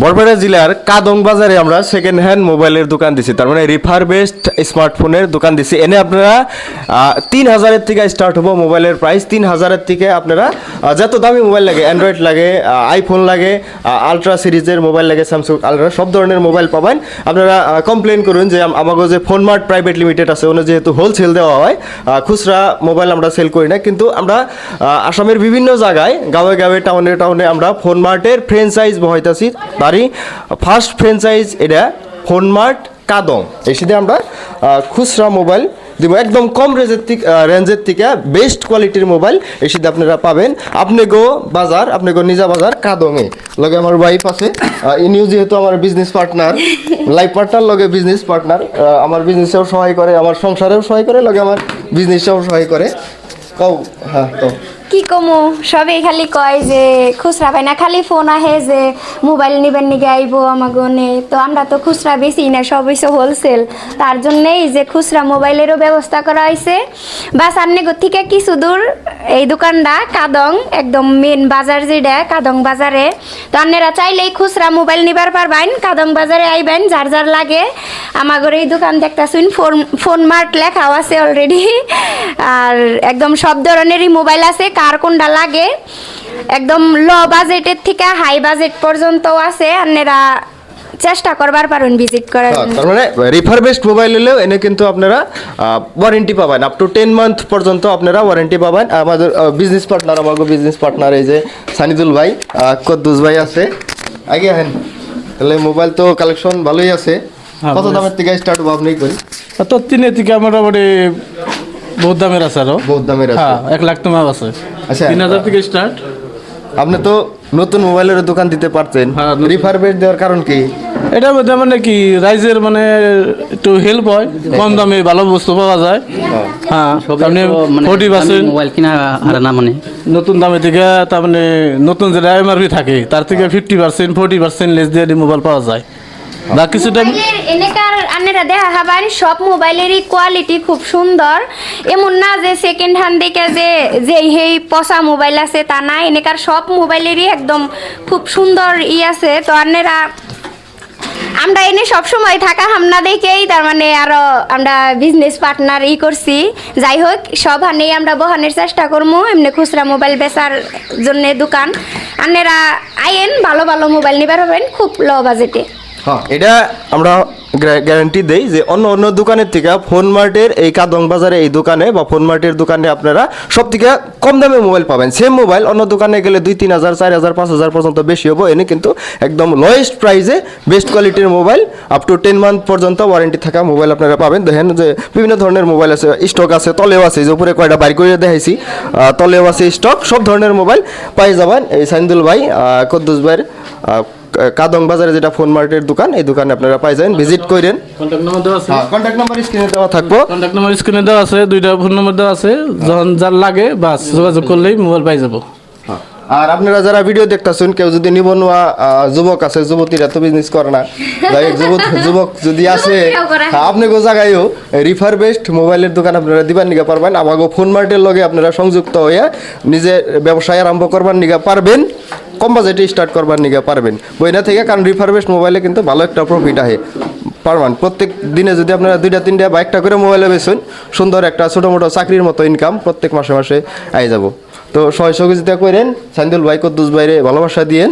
বরপেটা জেলার কাদং বাজারে আমরা সেকেন্ড হ্যান্ড মোবাইলের দোকান দিছি, তার মানে রিফারবেসড স্মার্টফোনের দোকান দিছি। এনে আপনারা 3000-এর থেকে স্টার্ট হবো মোবাইলের প্রাইস। 3000-এর থেকে আপনারা যত দামি মোবাইল লাগে, অ্যান্ড্রয়েড লাগে, আইফোন লাগে, আলট্রা সিরিজের মোবাইল লাগে, স্যামসাং আলট্রা, সব ধরনের মোবাইল পাবেন। আপনারা কমপ্লেন করুন যে আমাকে যে ফোনমার্ট প্রাইভেট লিমিটেড আছে, ওখানে যেহেতু হোলসেল দেওয়া হয়, খুচরা মোবাইল আমরা সেল করি না, কিন্তু আমরা আসামের বিভিন্ন জায়গায় গাঁয়ে গাঁয়ে টাউনে টাউনে আমরা ফোনমার্টের ফ্র্যাঞ্চাইজ বহাইতেছি। তারই ফার্স্ট ফ্র্যাঞ্চাইজ এটা ফোনমার্ট কাদং। এই সাথে আমরা খুচরা মোবাইল দিব একদম কম রেঞ্জের থেকে বেস্ট কোয়ালিটির মোবাইল এই সাথে আপনারা পাবেন। আপনি গো নিজা বাজার কাদংয়ে লগে আমার ওয়াইফ আছে, ইনিও যেহেতু আমার বিজনেস পার্টনার, লাইফ পার্টনার, লগে বিজনেস পার্টনার, আমার বিজনেসেও সহায় করে, আমার সংসারেও সহায় করে, লগে আমার বিজনেসেও সহায় করে। কও হ্যাঁ কও কি কমু, সবে খালি কয় যে খুচরা পাই না, খালি ফোন আহে যে মোবাইল নিবেন নিগে আইব আমাগনে। তো আমরা তো খুচরা বেশি না, সব হইছে হোলসেল, তার জন্যেই যে খুচরা মোবাইলেরও ব্যবস্থা করা হয়েছে। বাস আপনি থেকে কিছু দূর এই দোকানটা কাদং, একদম মেন বাজার যেটা কাদং বাজারে। তো আপনারা চাইলেই খুচরা মোবাইল নিবার পারবেন, কাদং বাজারে আইবেন, যার যার লাগে। আমাগর এই দোকান দেখতেছুন ফোনমার্ট লেখাও আছে অলরেডি, আর একদম সব ধরনেরই মোবাইল আছে, কার কোনটা লাগে। একদম লো বাজেটের থেকে হাই বাজেট পর্যন্ত আছে, আপনারা চেষ্টা করবার পারেন ভিজিট করার জন্য। তার মানে রিফারবেসড মোবাইল হলেও এনে কিন্তু আপনারা ওয়ারেন্টি পাবেন, আপ টু 10 মান্থ পর্যন্ত আপনারা ওয়ারেন্টি পাবেন। আমাদের বিজনেস পার্টনার এই যে সানিদুল ভাই, কদ্দুস ভাই আছে, আগে হ্যাঁ। তাহলে মোবাইল তো কালেকশন ভালোই আছে। কত দামের থেকে স্টার্ট হবে আপনি কই? তো 3 থেকে মোটামুটি বহুত দামের আছে, আরো বহুত দামের আছে। হ্যাঁ 1 লাখ টাকা আছে। আচ্ছা 3000 থেকে স্টার্ট। আপনি তো নতুন মোবাইলের দোকান দিতে পারতেন, হ্যাঁ, রিফারবেসড দেওয়ার কারণ কি? এটা মধ্যে মানে কি রাইজের মানে একটু হেল্প হয়, কম দামে ভালো বস্তু পাওয়া যায়। হ্যাঁ আপনি 40% মোবাইল কিনা আর না মানে নতুন দামে থেকে, তার মানে নতুন যেটা এমআরপি থাকে তার থেকে 50% 40% লেস দিয়ে মোবাইল পাওয়া যায়। বা কিছুটা এনেকার আপনারা দেখা হবেন সব মোবাইলেরই কোয়ালিটি খুব সুন্দর, এমন না যে সেকেন্ড হ্যান্ড দেখে যে হেই পচা মোবাইল আছে তা না, এনেকার সব মোবাইলেরই একদম খুব সুন্দর আছে। তো আপনারা আমরা এনে সবসময় থাকা হামনা দেখেই তার মানে আরো আমরা বিজনেস পার্টনার করছি। যাই হোক সব হানেই আমরা বহানের চেষ্টা করবো, এমনি খুচরা মোবাইল বেচার জন্য দোকান। আপনারা আইন ভালো ভালো মোবাইল নিবার হবেন খুব লো বাজেটে। হ্যাঁ এটা আমরা গ্যারান্টি দেই যে অন্য দোকানের থেকে ফোনমার্টের এই কাদং বাজারে এই দোকানে বা ফোনমার্টের দোকানে আপনারা সব থেকে কম দামে মোবাইল পাবেন। সেম মোবাইল অন্য দোকানে গেলে 2-3 হাজার 4 হাজার 5 হাজার পর্যন্ত বেশি হবো, এনে কিন্তু একদম লোয়েস্ট প্রাইসে বেস্ট কোয়ালিটির মোবাইল আপ টু 10 মান্থ পর্যন্ত ওয়ারেন্টি থাকা মোবাইল আপনারা পাবেন। দেখেন যে বিভিন্ন ধরনের মোবাইল আছে, স্টক আছে, তলেও আছে, যে উপরে কয়টা বাইর করে দেখাইছি, তলেও আছে স্টক, সব ধরনের মোবাইল পাই যাবেন এই সাইন্দুল ভাই কদ্দুস ভাইয়ের কাদং বাজারে যেটা ফোনমার্টের দোকান, এই দোকানে আপনারা পাই যাবেন, ভিজিট করেন। কন্টাক্ট নাম্বার দেওয়া আছে, কন্টাক্ট নাম্বার স্ক্রিনে দেওয়া থাকবো, কন্টাক্ট নাম্বার স্ক্রিনে দেওয়া আছে, 2টা ফোন নাম্বার দেওয়া আছে, যখন যার লাগে বাস যোগাযোগ করলেই মোবাইল পাই যাবো। আর আপনারা যারা ভিডিও দেখতেছেন, কেউ যদি নিবনুয়া যুবক আছে, যুবতীরা তো বিজনেস করে না, যাই হোক যুবক যদি আছে, আপনাকে জায়গায়ও রিফারবেসড মোবাইলের দোকান আপনারা দিবার নিগা পারবেন। আমাকে ফোনমার্টের লগে আপনারা সংযুক্ত হয়ে নিজের ব্যবসায় আরম্ভ করবার নিগা পারবেন, কম বাজেটে স্টার্ট করবার নিগা পারবেন বইনা থেকে। কারণ রিফারবেসড মোবাইলে কিন্তু ভালো একটা প্রফিট আহে পারবেন। প্রত্যেক দিনে যদি আপনারা 2-3টা বা একটা করে মোবাইলে বেচুন, সুন্দর একটা ছোটো মোটো চাকরির মতো ইনকাম প্রত্যেক মাসে মাসে আই যাব। তো সহযোগিতা করেন, সাইন্দুল ভাই কদ্দুস ভাইরে ভালোবাসা দিয়েন,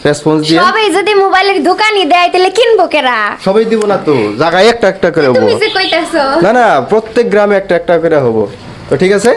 রেসপন্স দিয়ে। সবাই যদি মোবাইলের দোকানই দেয় তাহলে কিনবো কেরা? সবাই দিব না তো, জায়গায় একটা করে হবো। তুমি যে কইতাছো না প্রত্যেক গ্রামে একটা করে হবো। তো ঠিক আছে।